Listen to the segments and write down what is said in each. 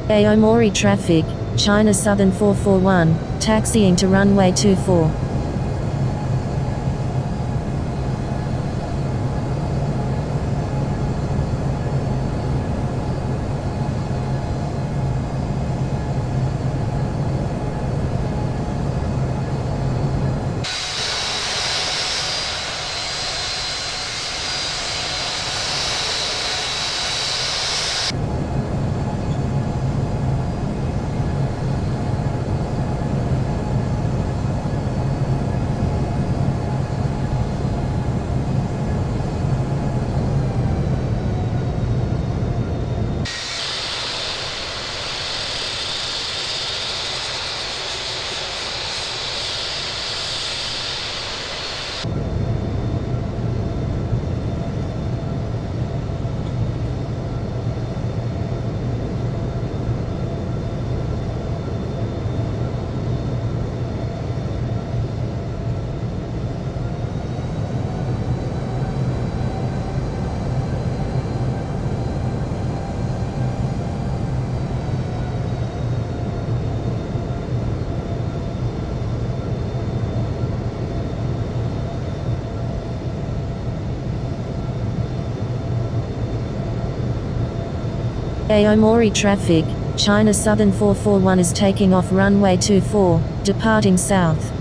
Aomori traffic, China Southern 441, taxiing to runway 24. Aomori traffic, China Southern 441 is taking off runway 24, departing south.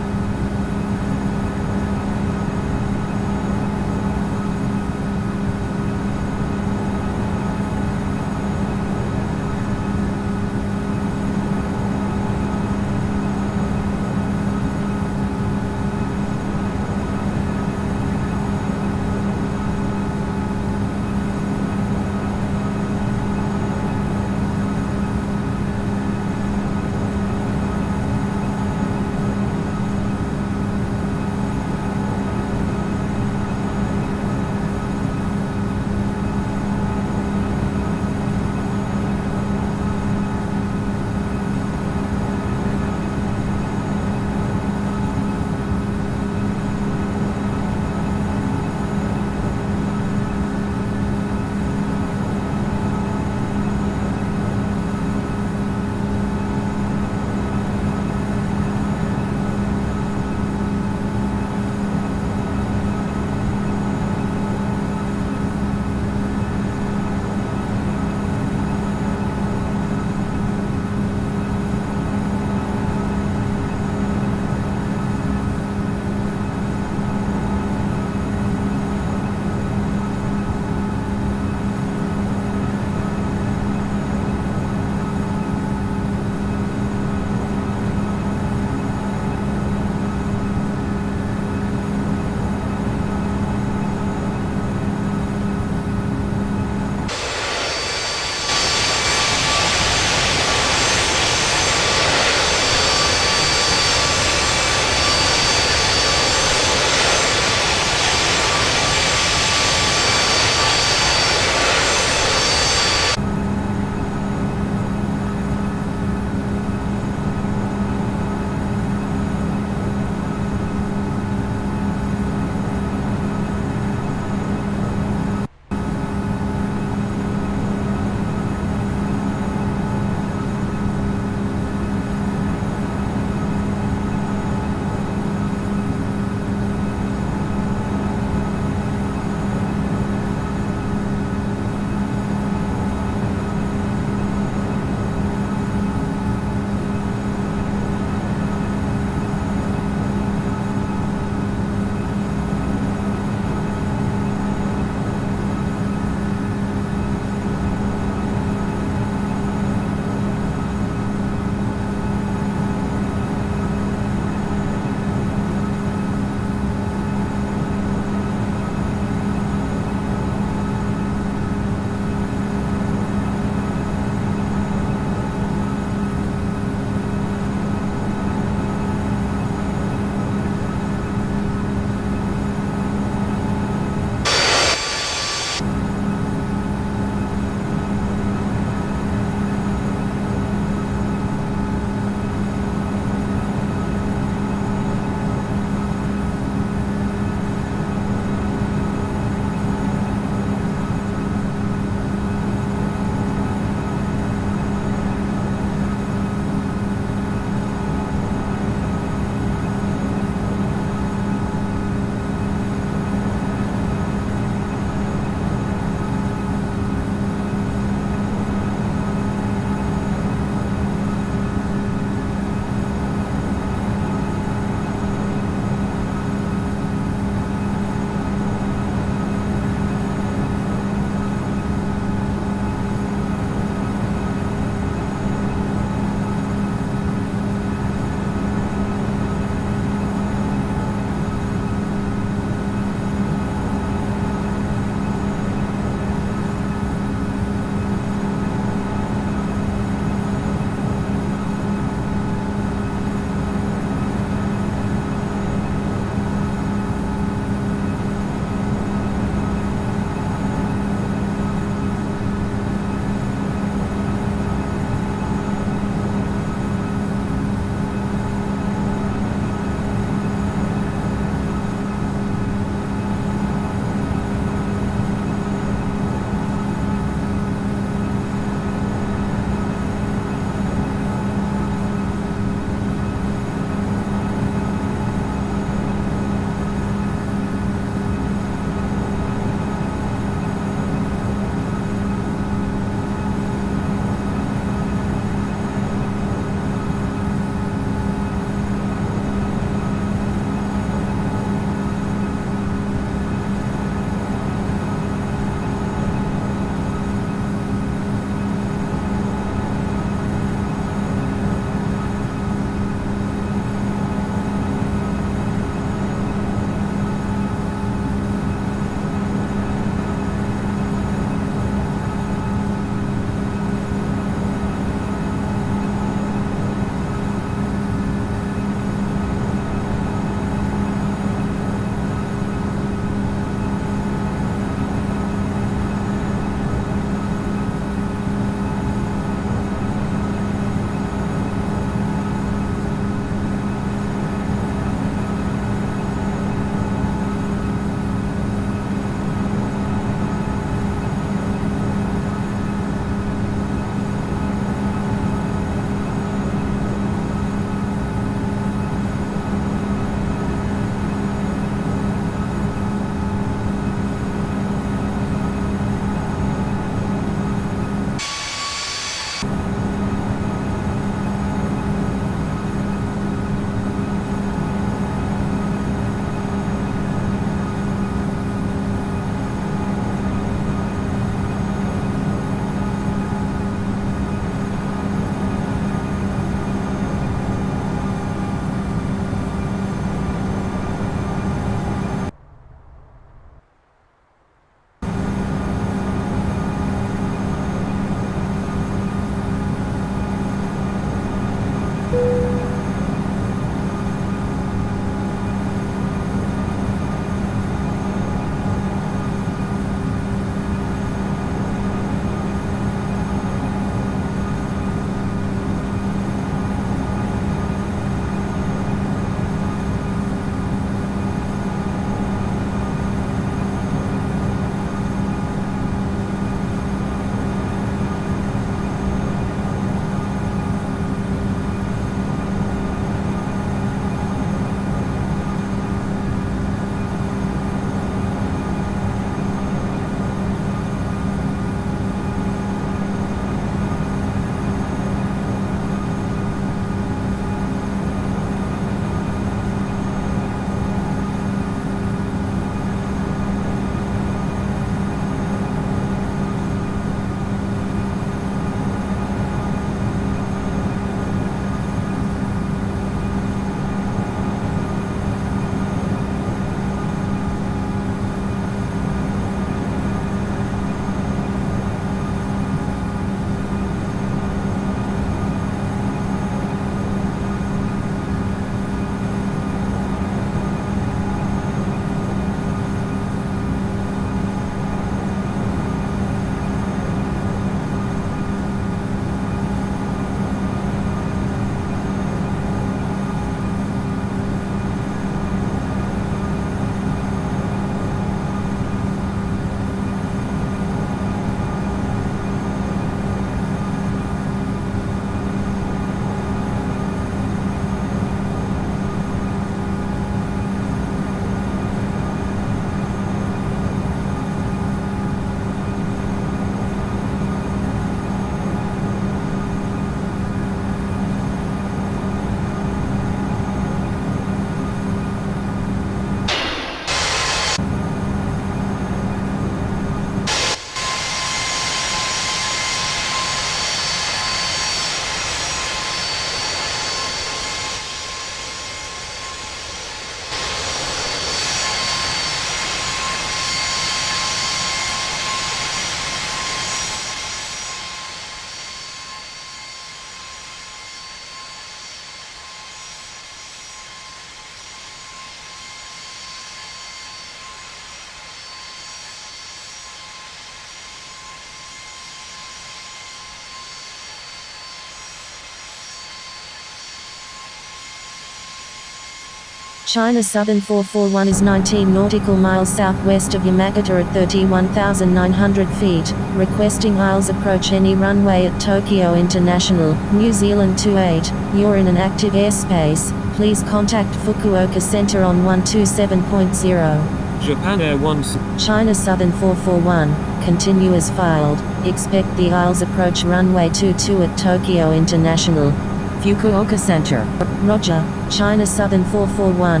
China Southern 441 is 19 nautical miles southwest of Yamagata at 31,900 feet, requesting ILS approach any runway at Tokyo International, New Zealand 28, you're in an active airspace, please contact Fukuoka Center on 127.0. Japan Air 1. China Southern 441, continue as filed, expect the ILS approach runway 22 at Tokyo International. Fukuoka Center. Roger, China Southern 441.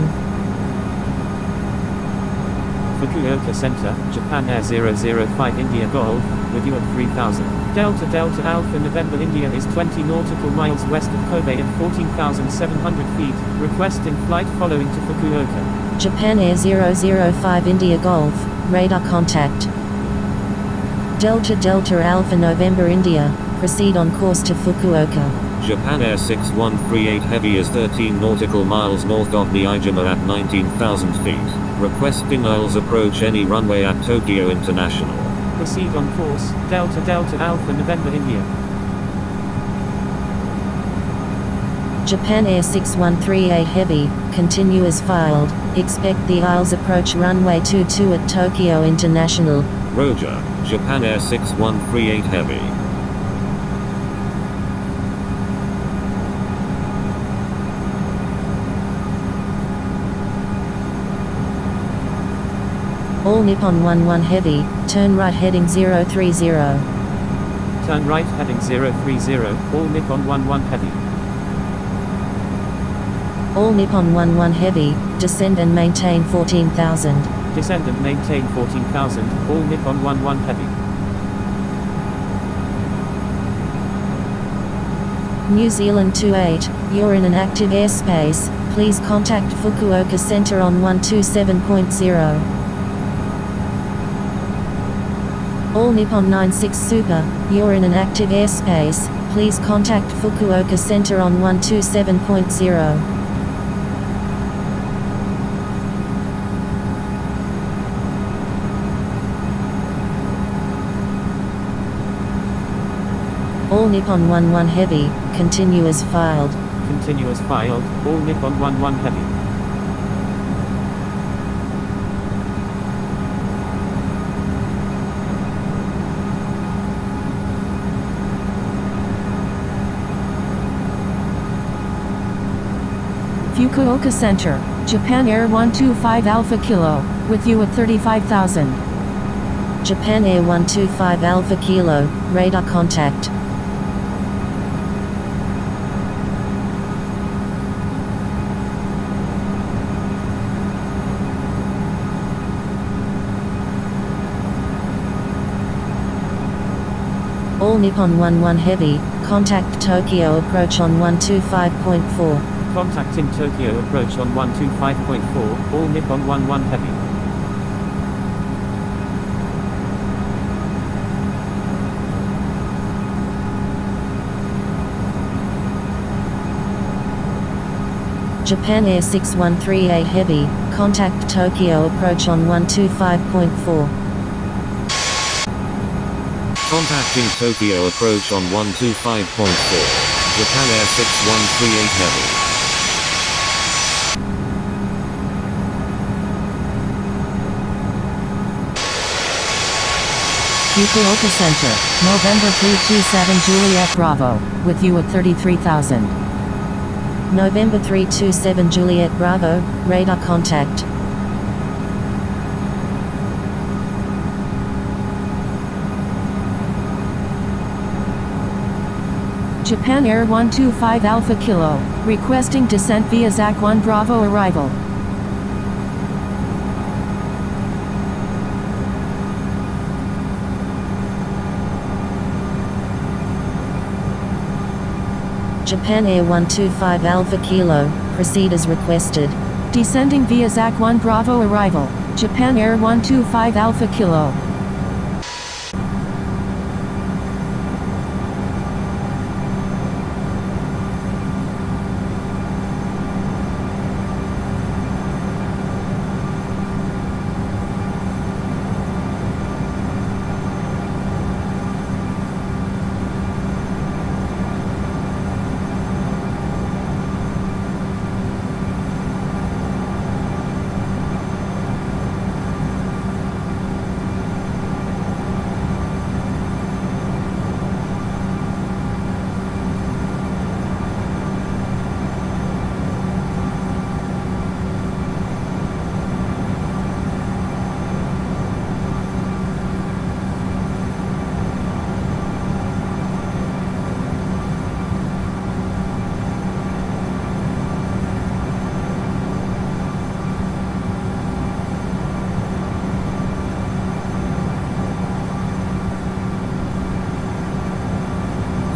Fukuoka Center, Japan Air 005 India Golf, with you at 3000. Delta Delta Alpha November India is 20 nautical miles west of Kobe at 14,700 feet, requesting flight following to Fukuoka. Japan Air 005 India Golf, radar contact. Delta Delta Alpha November India, proceed on course to Fukuoka. Japan Air 6138 Heavy is 13 nautical miles north of Niijima at 19,000 feet, requesting ILS approach any runway at Tokyo International. Proceed on course, Delta Delta Alpha November India. Japan Air 6138 Heavy, continue as filed, expect the ILS approach runway 22 at Tokyo International. Roger, Japan Air 6138 Heavy. All Nippon 11 Heavy, turn right heading 030. Turn right heading 030, all Nippon 11 Heavy. All Nippon 11 Heavy, descend and maintain 14,000. Descend and maintain 14,000, all Nippon 11 Heavy. New Zealand 28, you're in an active airspace, please contact Fukuoka Center on 127.0. All Nippon 96 Super, you're in an active airspace, please contact Fukuoka Center on 127.0. All Nippon 11 Heavy, continue as filed. Continue as filed, all Nippon 11 Heavy. Fukuoka Center, Japan Air 125 Alpha Kilo, with you at 35,000. Japan Air 125 Alpha Kilo, radar contact. All Nippon 11 Heavy, contact Tokyo approach on 125.4. Contacting Tokyo approach on 125.4, all Nippon 11 Heavy. Japan Air 6138 Heavy, contact Tokyo approach on 125.4. Contacting Tokyo approach on 125.4. Japan Air 6138 Heavy. Fukuoka Center, November 327 Juliet Bravo, with you at 33,000. November 327 Juliet Bravo, radar contact. Japan Air 125 Alpha Kilo, requesting descent via ZAC 1 Bravo arrival. Japan Air 125 Alpha Kilo, proceed as requested. Descending via ZAC 1 Bravo arrival, Japan Air 125 Alpha Kilo.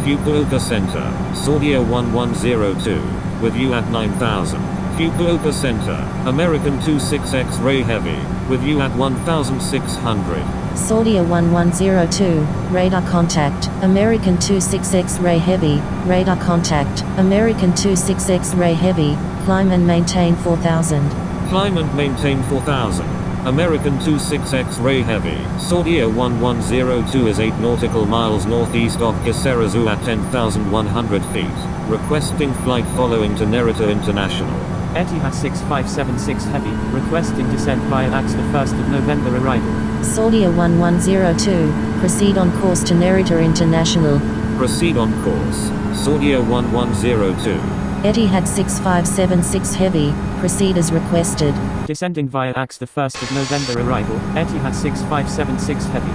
Fukuoka Center, Saudia 1102, with you at 9000. Fukuoka Center, American 26 X-ray Heavy, with you at 1600. Saudia 1102, radar contact, American 26 X-ray Heavy, radar contact, American 26 X-ray Heavy, climb and maintain 4000. Climb and maintain 4000. American 26 X-ray Heavy, Saudia 1102 is 8 nautical miles northeast of Kisarazu at 10,100 feet, requesting flight following to Narita International. Etihad 6576 Heavy, requesting descent via AX the 1st of November arrival. Saudia 1102, proceed on course to Narita International. Proceed on course, Saudia 1102. Etihad 6576 Heavy, proceed as requested. Descending via AX the 1st of November arrival, Etihad 6576 Heavy.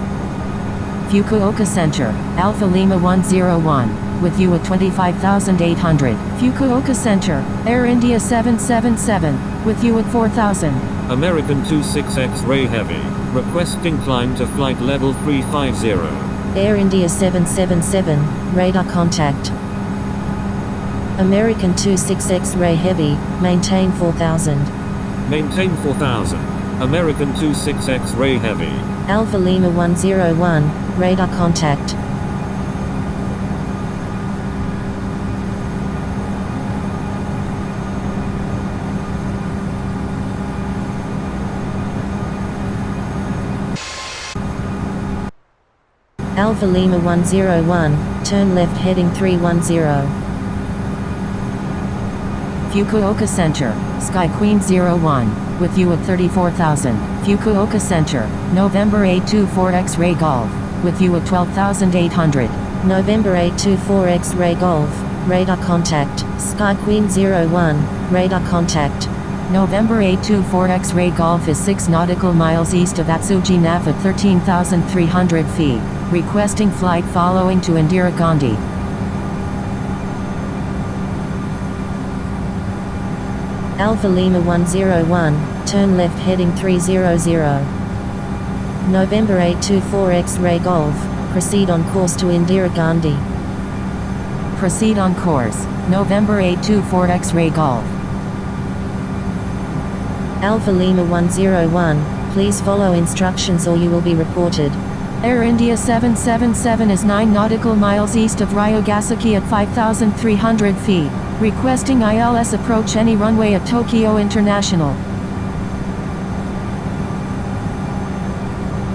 Fukuoka Center, Alpha Lima 101, with you at 25,800. Fukuoka Center, Air India 777, with you at 4,000. American 26 X-ray Heavy, requesting climb to flight level 350. Air India 777, radar contact. American 26 X-ray Heavy, maintain 4000. Maintain 4000. American 26 X-ray Heavy. Alpha Lima 101, radar contact. Alpha Lima 101, turn left heading 310. Fukuoka Center, Sky Queen 01, with you at 34,000. Fukuoka Center, November 824 X-ray Golf, with you at 12,800. November 824 X-ray Golf, radar contact. Sky Queen 01, radar contact. November 824 X-ray Golf is 6 nautical miles east of Atsuji Nav at 13,300 feet, requesting flight following to Indira Gandhi. Alpha Lima 101, turn left heading 300. November 824 X-ray Golf, proceed on course to Indira Gandhi. Proceed on course, November 824 X-ray Golf. Alpha Lima 101, please follow instructions or you will be reported. Air India 777 is 9 nautical miles east of Ryogasaki at 5,300 feet, requesting ILS approach any runway at Tokyo International.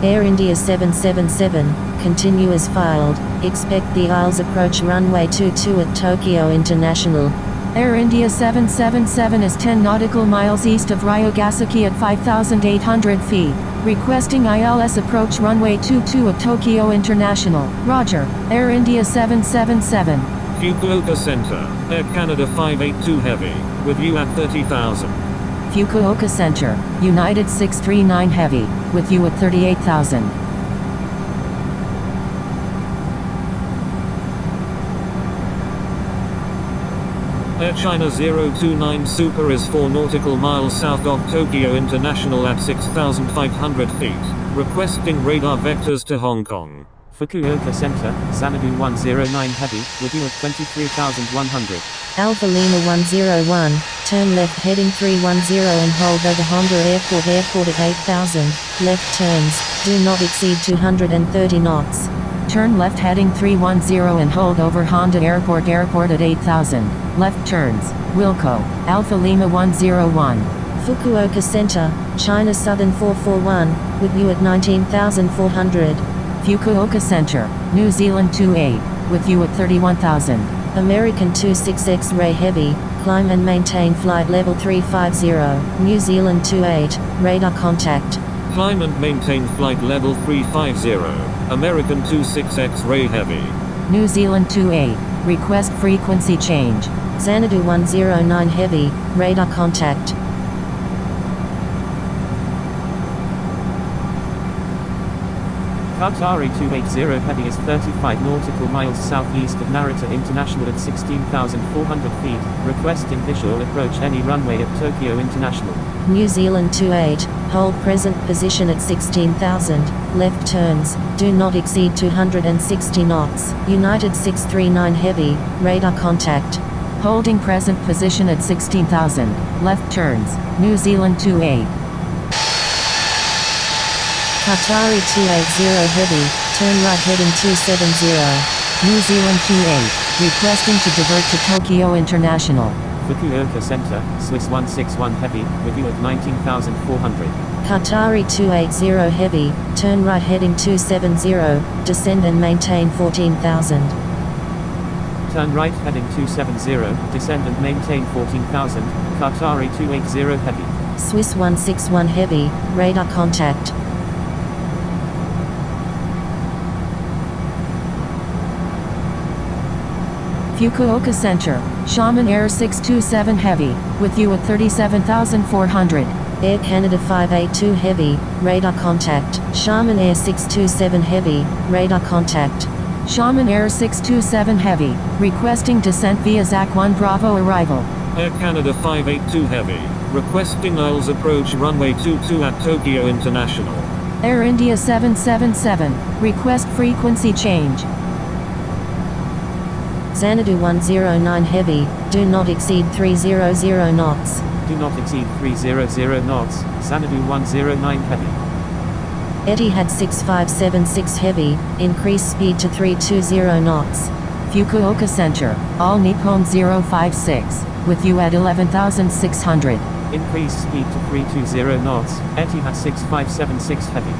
Air India 777, continue as filed, expect the ILS approach runway 22 at Tokyo International. Air India 777 is 10 nautical miles east of Ryogasaki at 5,800 feet, requesting ILS approach runway 22 at Tokyo International. Roger, Air India 777. Fukuoka Center, Air Canada 582 Heavy, with you at 30,000. Fukuoka Center, United 639 Heavy, with you at 38,000. Air China 029 Super is 4 nautical miles south of Tokyo International at 6,500 feet, requesting radar vectors to Hong Kong. Fukuoka Center, Xanadu 109 Heavy, with you at 23,100. Alpha Lima 101, turn left heading 310 and hold over Honda Airport at 8,000, left turns, do not exceed 230 knots. Turn left heading 310 and hold over Honda Airport at 8,000, left turns, Wilco, Alpha Lima 101. Fukuoka Center, China Southern 441, with you at 19,400. Fukuoka Center, New Zealand 28, with you at 31,000. American 26 X-ray Heavy, climb and maintain flight level 350, New Zealand 28, radar contact. Climb and maintain flight level 350, American 26 X-ray Heavy. New Zealand 28, request frequency change. Xanadu 109 Heavy, radar contact. Qatari 280 Heavy is 35 nautical miles southeast of Narita International at 16,400 feet, requesting visual approach any runway at Tokyo International. New Zealand 28, Hold present position at 16,000, left turns, do not exceed 260 knots. United 639 Heavy, radar contact. Holding present position at 16,000, left turns, New Zealand 28. Qatari 280 Heavy, turn right heading 270. New Zealand 28, requesting to divert to Tokyo International. Fukuoka Center, Swiss 161 Heavy, with you at 19,400. Qatari 280 Heavy, turn right heading 270, descend and maintain 14,000. Turn right heading 270, descend and maintain 14,000, Qatari 280 Heavy. Swiss 161 Heavy, radar contact. Fukuoka Center, Shaman Air 627 Heavy, with you at 37,400. Air Canada 582 Heavy, radar contact. Shaman Air 627 Heavy, radar contact. Shaman Air 627 Heavy, requesting descent via Zach 1 Bravo arrival. Air Canada 582 Heavy, requesting ILS approach runway 22 at Tokyo International. Air India 777, request frequency change. Xanadu 109 Heavy, do not exceed 300 knots. Do not exceed 300 knots, Xanadu 109 Heavy. Etihad 6576 Heavy, increase speed to 320 knots. Fukuoka Center, All Nippon 056, with you at 11,600. Increase speed to 320 knots, Etihad 6576 Heavy.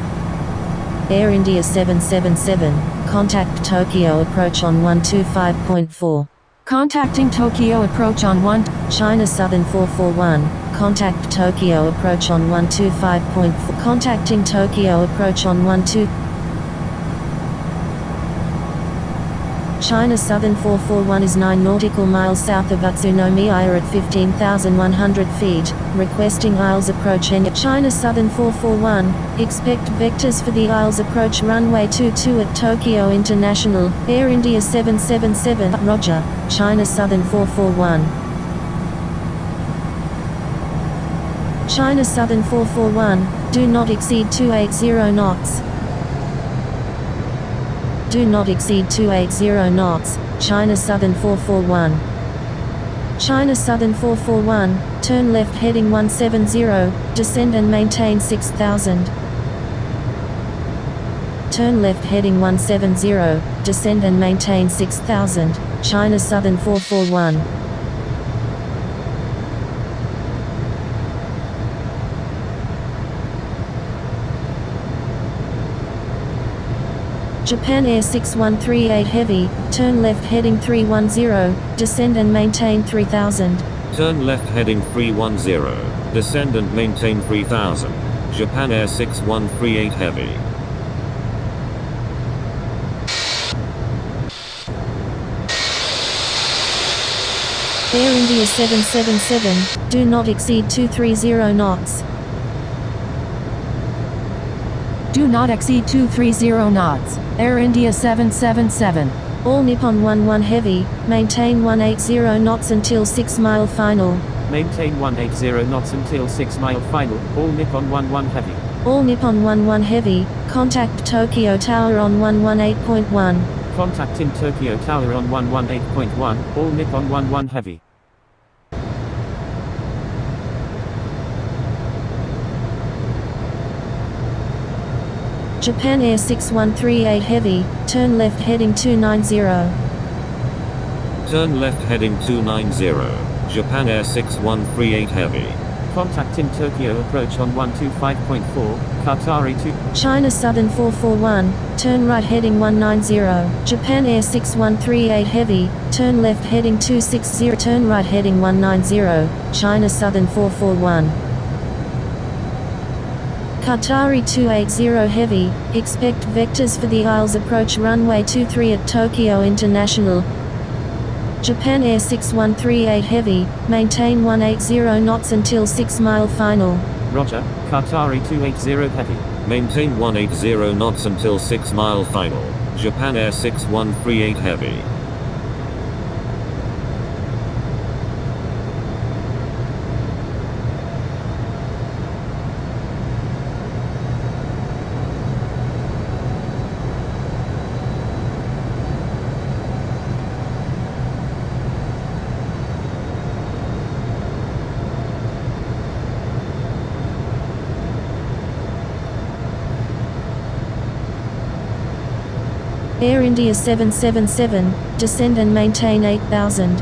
Air India 777, contact Tokyo approach on 125.4. Contacting Tokyo approach on 1. China Southern 441, contact Tokyo approach on 125.4. Contacting Tokyo approach on 12. China Southern 441 is 9 nautical miles south of Utsunomiya at 15,100 feet, requesting ILS approach and China Southern 441, expect vectors for the ILS approach runway 22 at Tokyo International, Air India 777, Roger, China Southern 441. China Southern 441, do not exceed 280 knots. Do not exceed 280 knots, China Southern 441. China Southern 441, turn left heading 170, descend and maintain 6,000. Turn left heading 170, descend and maintain 6,000, China Southern 441. Japan Air 6138 Heavy, turn left heading 310, descend and maintain 3000. Turn left heading 310, descend and maintain 3000. Japan Air 6138 Heavy. Air India 777, do not exceed 230 knots. Do not exceed 230 knots, Air India 777. All Nippon 11 Heavy, maintain 180 knots until 6 mile final. Maintain 180 knots until 6 mile final, All Nippon 11 Heavy. All Nippon 11 Heavy, contact Tokyo Tower on 118.1. Contact in Tokyo Tower on 118.1, All Nippon 11 Heavy. Japan Air 6138 Heavy, turn left heading 290. Turn left heading 290. Japan Air 6138 Heavy. Contact in Tokyo approach on 125.4, Qatari 2. China Southern 441, turn right heading 190. Japan Air 6138 Heavy, turn left heading 260. Turn right heading 190, China Southern 441. Qatari 280 Heavy, expect vectors for the ILS approach runway 23 at Tokyo International. Japan Air 6138 Heavy, maintain 180 knots until 6 mile final. Roger, Qatari 280 Heavy. Maintain 180 knots until 6 mile final. Japan Air 6138 Heavy. Air India 777, descend and maintain 8000.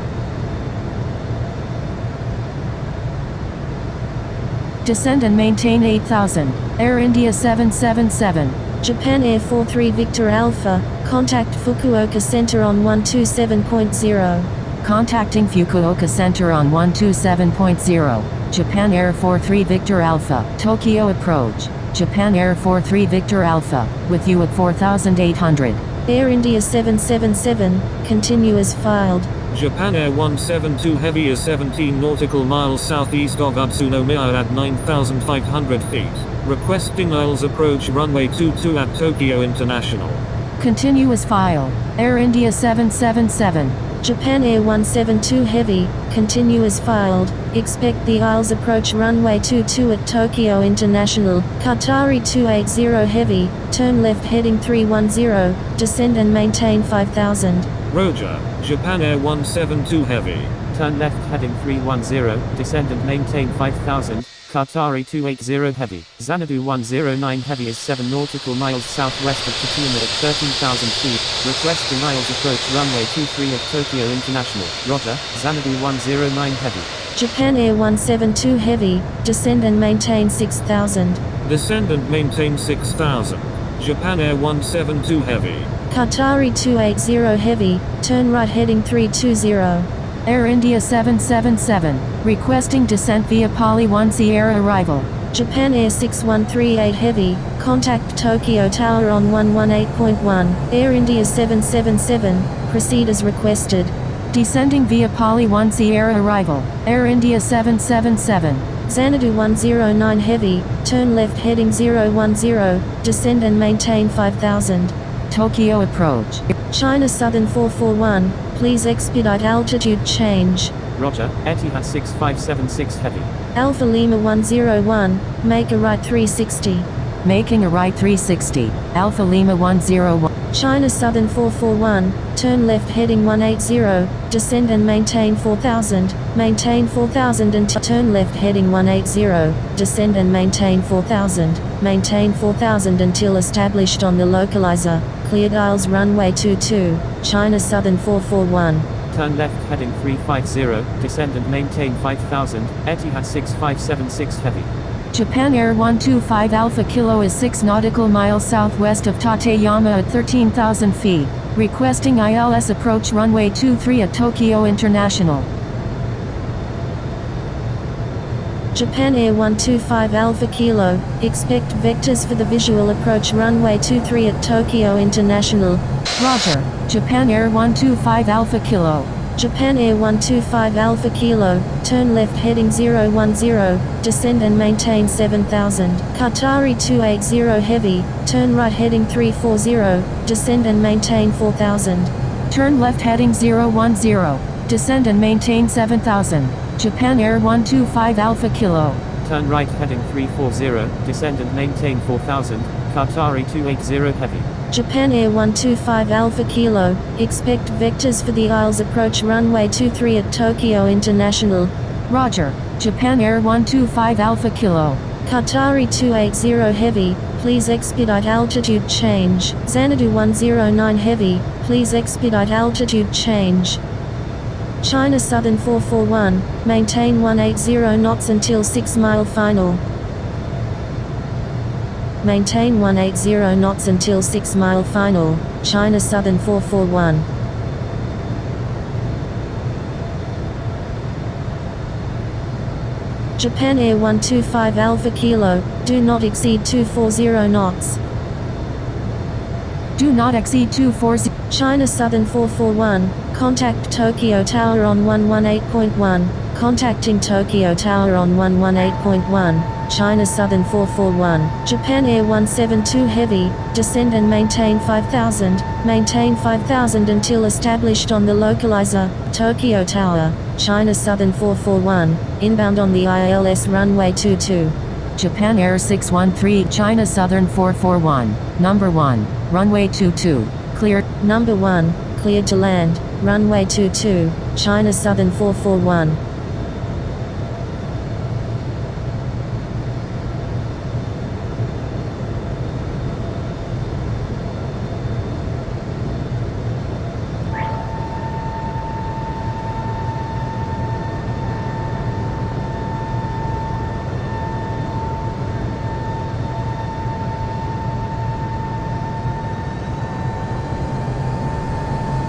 Descend and maintain 8000. Air India 777. Japan Air 43 Victor Alpha, contact Fukuoka Center on 127.0. Contacting Fukuoka Center on 127.0. Japan Air 43 Victor Alpha, Tokyo approach. Japan Air 43 Victor Alpha, with you at 4800. Air India 777, continue as filed. Japan Air 172 Heavy is 17 nautical miles southeast of Utsunomiya at 9,500 feet. Requesting ILS approach runway 22 at Tokyo International. Continue as filed. Air India 777. Japan Air 172 Heavy, continue as filed. Expect the ILS approach runway 22 at Tokyo International. Qatari 280 Heavy, turn left heading 310, descend and maintain 5000. Roger. Japan Air 172 Heavy. Turn left heading 310, descend and maintain 5000. Qatari 280 Heavy. Xanadu 109 Heavy is 7 nautical miles southwest of Tatuma at 13,000 feet. Requesting ILS approach runway 23 at Tokyo International. Roger. Xanadu 109 Heavy. Japan Air 172 Heavy, descend and maintain 6000. Descend and maintain 6,000. Japan Air 172 Heavy. Qatari 280 Heavy, turn right heading 320. Air India 777. Requesting descent via Pali 1 Sierra arrival. Japan Air 6138 Heavy, contact Tokyo Tower on 118.1. Air India 777, proceed as requested. Descending via Pali 1 Sierra arrival. Air India 777. Xanadu 109 Heavy, turn left heading 010, descend and maintain 5000. Tokyo approach. China Southern 441, please expedite altitude change. Roger. Etihad 6576 Heavy. Alpha Lima 101, make a right 360. Making a right 360. Alpha Lima 101. China Southern 441, turn left heading 180, descend and maintain 4000, maintain 4000 and turn left heading 180, descend and maintain 4000 until established on the localizer, cleared ILS runway 22, China Southern 441. Turn left heading 350, descend and maintain 5000, Etihad 6576 Heavy. Japan Air 125 Alpha Kilo is 6 nautical miles southwest of Tateyama at 13,000 feet. Requesting ILS approach runway 23 at Tokyo International. Japan Air 125 Alpha Kilo, expect vectors for the visual approach runway 23 at Tokyo International. Roger. Japan Air 125 Alpha Kilo. Japan Air 125 Alpha Kilo, turn left heading 010, descend and maintain 7000. Qatari 280 Heavy, turn right heading 340, descend and maintain 4000. Turn left heading 010, descend and maintain 7000. Japan Air 125 Alpha Kilo. Turn right heading 340, descend and maintain 4000, Qatari 280 Heavy. Japan Air 125 Alpha Kilo, expect vectors for the ILS approach runway 23 at Tokyo International. Roger. Japan Air 125 Alpha Kilo. Qatari 280 Heavy, please expedite altitude change. Xanadu 109 Heavy, please expedite altitude change. China Southern 441, maintain 180 knots until 6 mile final. Maintain 180 knots until 6 mile final, China Southern 441. Japan Air 125 Alpha Kilo, do not exceed 240 knots. Do not exceed 240. China Southern 441, contact Tokyo Tower on 118.1, contacting Tokyo Tower on 118.1, China Southern 441, Japan Air 172 Heavy, descend and maintain 5000 until established on the localizer, Tokyo Tower, China Southern 441, inbound on the ILS runway 22. Japan Air 613 China Southern 441, number 1, runway 22, cleared. Number 1, cleared to land, runway 22, China Southern 441.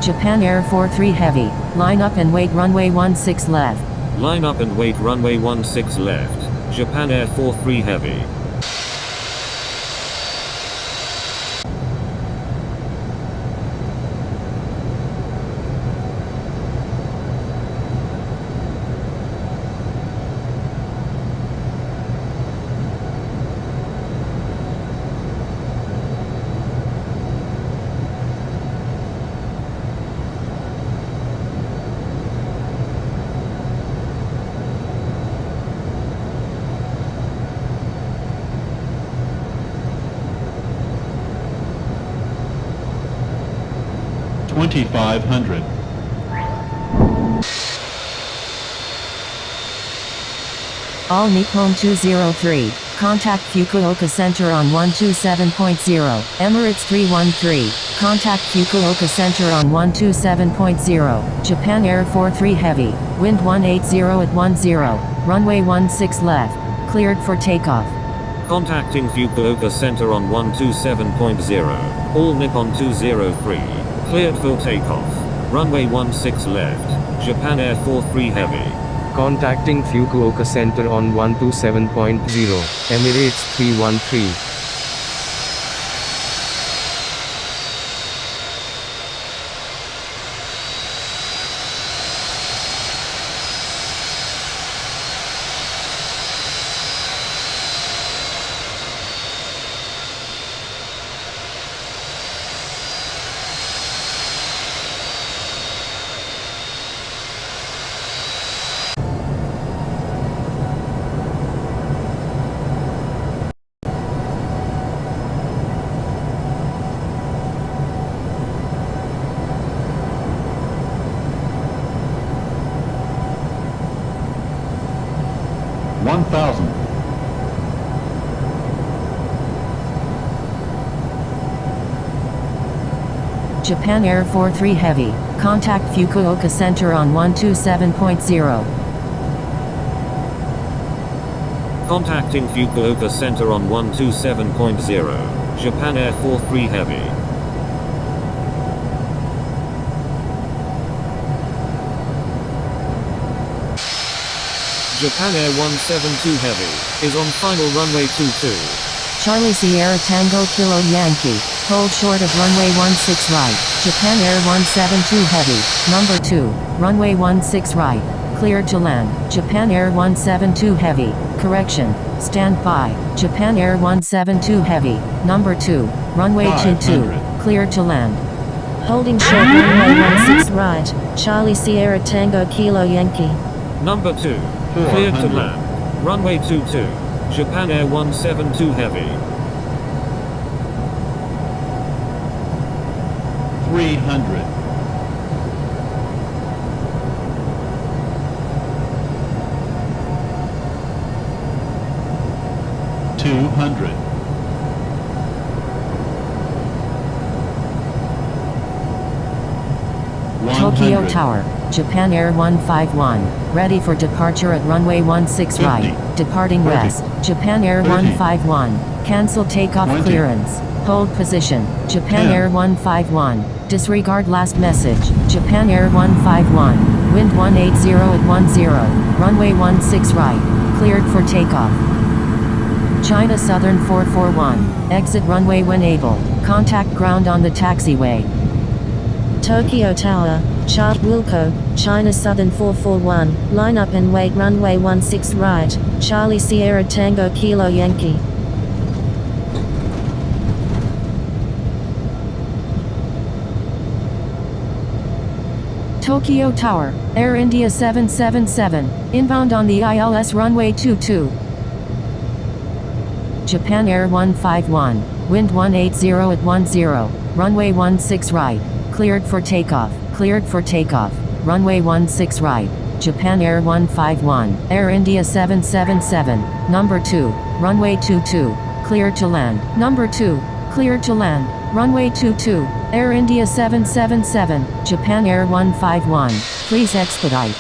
Japan Air 43 Heavy, line up and wait runway 16 left. Line up and wait runway 16 left. Japan Air 43 Heavy. $2,500. All Nippon 203, contact Fukuoka Center on 127.0, Emirates 313, contact Fukuoka Center on 127.0, Japan Air 43 Heavy, wind 180 at 10, runway 16 left, cleared for takeoff. Contacting Fukuoka Center on 127.0, all Nippon 203, cleared for takeoff, runway 16 left, Japan Air 43 Heavy. Contacting Fukuoka Center on 127.0, Emirates 313. $1,000. Japan Air 43 Heavy, contact Fukuoka Center on 127.0. Contacting Fukuoka Center on 127.0, Japan Air 43 Heavy. Japan Air 172 Heavy, is on final runway 22. Charlie Sierra Tango Kilo Yankee, hold short of runway 16 right, Japan Air 172 Heavy, number 2, runway 16 right, cleared to land, Japan Air 172 Heavy, correction, stand by, Japan Air 172 Heavy, number 2, runway 22, cleared to land. Holding short runway 16 right, Charlie Sierra Tango Kilo Yankee. Number 2, cleared to land, runway 22, Japan Air 172 Heavy. 300. $200. Tokyo 100. Tower, Japan Air 151, ready for departure at runway 16 right, 50, departing 30, west, Japan Air 30, 151, cancel takeoff 20, clearance, hold position, Japan 10, Air 151, disregard last message, Japan Air 151, wind 180 at 10, runway 16 right, cleared for takeoff. China Southern 441, exit runway when able, contact ground on the taxiway. Tokyo Tower, Chart Wilco, China Southern 441, line up and wait runway 16 right, Charlie Sierra Tango Kilo Yankee. Tokyo Tower, Air India 777, inbound on the ILS runway 22. Japan Air 151, wind 180 at 10, runway 16 right, cleared for takeoff, runway 16 right, Japan Air 151, Air India 777, number 2, runway 22, cleared to land, number 2, cleared to land, runway 22, Air India 777, Japan Air 151, please expedite.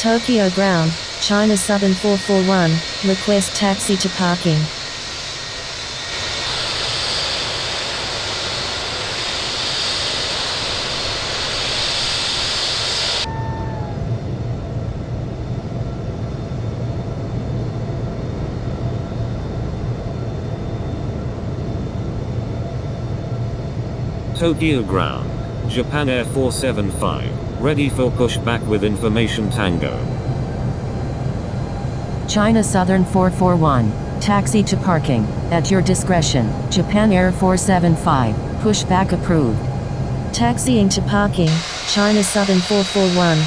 Tokyo ground, China Southern 441, request taxi to parking. Tokyo ground, Japan Air 475, ready for pushback with information Tango. China Southern 441, taxi to parking, at your discretion, Japan Air 475, pushback approved. Taxiing to parking, China Southern 441.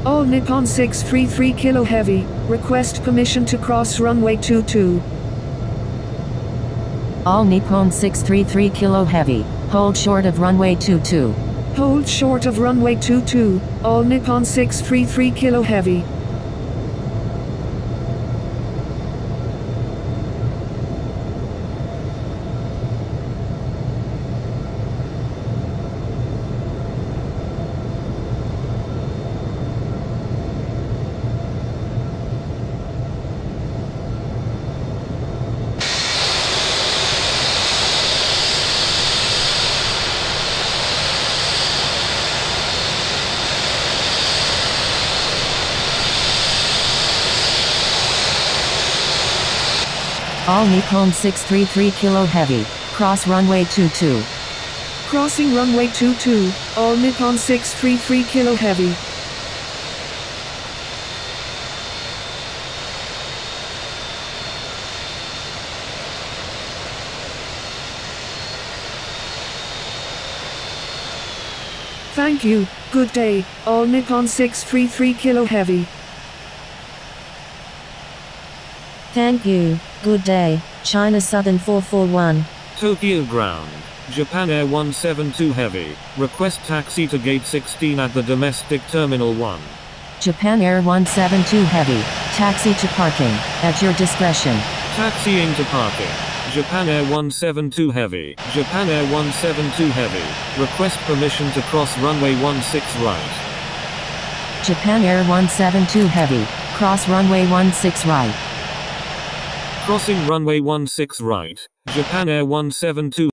All Nippon 633 Kilo Heavy, request permission to cross runway 22. All Nippon 633 Kilo Heavy, hold short of runway 22. Hold short of runway 22, all Nippon 633 Kilo Heavy. All Nippon 633 Kilo Heavy, cross runway 22. Crossing runway 22, all Nippon 633 Kilo Heavy. Thank you, good day, all Nippon 633 Kilo Heavy. Thank you, good day, China Southern 441. Tokyo ground, Japan Air 172 Heavy, request taxi to gate 16 at the domestic terminal 1. Japan Air 172 Heavy, taxi to parking, at your discretion. Taxiing to parking, Japan Air 172 Heavy, Japan Air 172 Heavy, request permission to cross runway 16 right. Japan Air 172 Heavy, cross runway 16 right. Crossing runway 16 right, Japan Air 172